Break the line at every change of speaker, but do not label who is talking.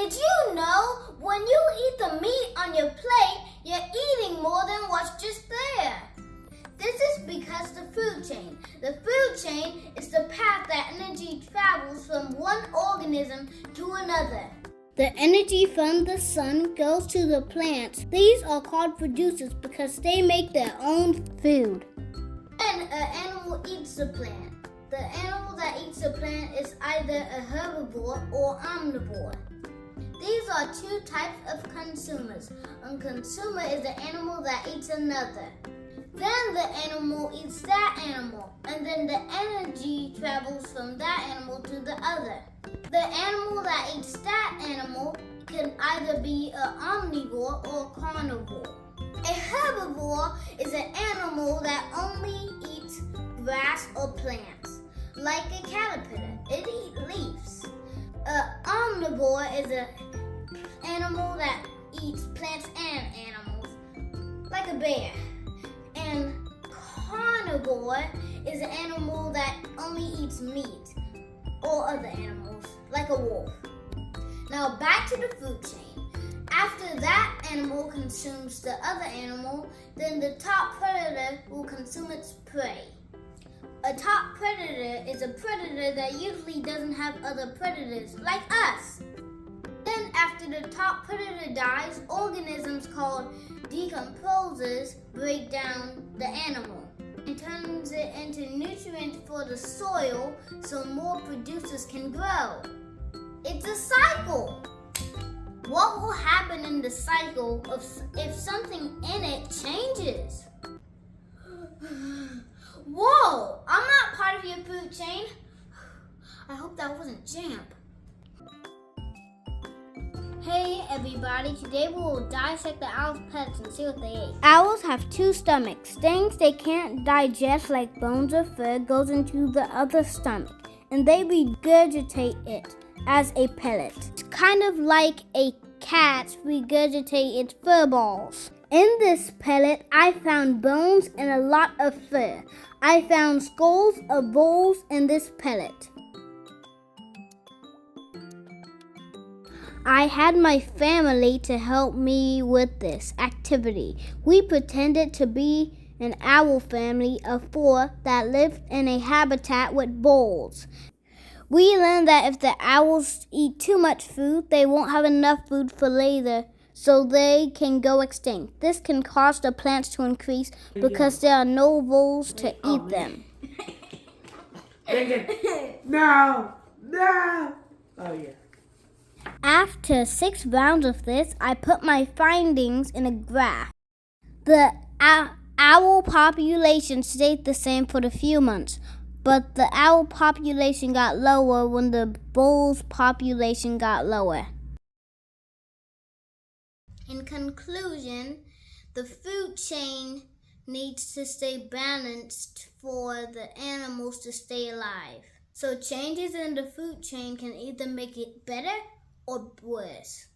Did you know when you eat the meat on your plate, you're eating more than what's just there? This is because the food chain. The food chain is the path that energy travels from one organism to another. The energy from the sun goes to the plants. These are called producers because they make their own food. When an animal eats the plant, the animal that eats the plant is either a herbivore or omnivore. These are two types of consumers. A consumer is the animal that eats another. Then the animal eats that animal, and then the energy travels from that animal to the other. The animal that eats that animal can either be an omnivore or a carnivore. A herbivore is an animal that only eats grass or plants, like a caterpillar. It eats leaves. An omnivore is an animal that eats plants and animals, like a bear. And carnivore is an animal that only eats meat or other animals, like a wolf. Now back to the food chain. After that animal consumes the other animal, then the top predator will consume its prey. A top predator is a predator that usually doesn't have other predators, like us. Then after the top predator dies, organisms called decomposers break down the animal and turns it into nutrients for the soil so more producers can grow. It's a cycle. What will happen in the cycle if something in it changes? Whoa, I'm not part of your food chain. I hope that wasn't jam. Hey everybody, today we will dissect the owl's pellets and see what they ate. Owls have two stomachs. Things they can't digest like bones or fur goes into the other stomach and they regurgitate it as a pellet. It's kind of like a cat regurgitate its fur balls. In this pellet, I found bones and a lot of fur. I found skulls of voles in this pellet. I had my family to help me with this activity. We pretended to be an owl family of 4 that lived in a habitat with voles. We learned that if the owls eat too much food, they won't have enough food for later, so they can go extinct. This can cause the plants to increase because there are no voles to eat them.
No! Oh, yeah.
After 6 rounds of this, I put my findings in a graph. The owl population stayed the same for a few months, but the owl population got lower when the voles population got lower. In conclusion, the food chain needs to stay balanced for the animals to stay alive. So changes in the food chain can either make it better or worse.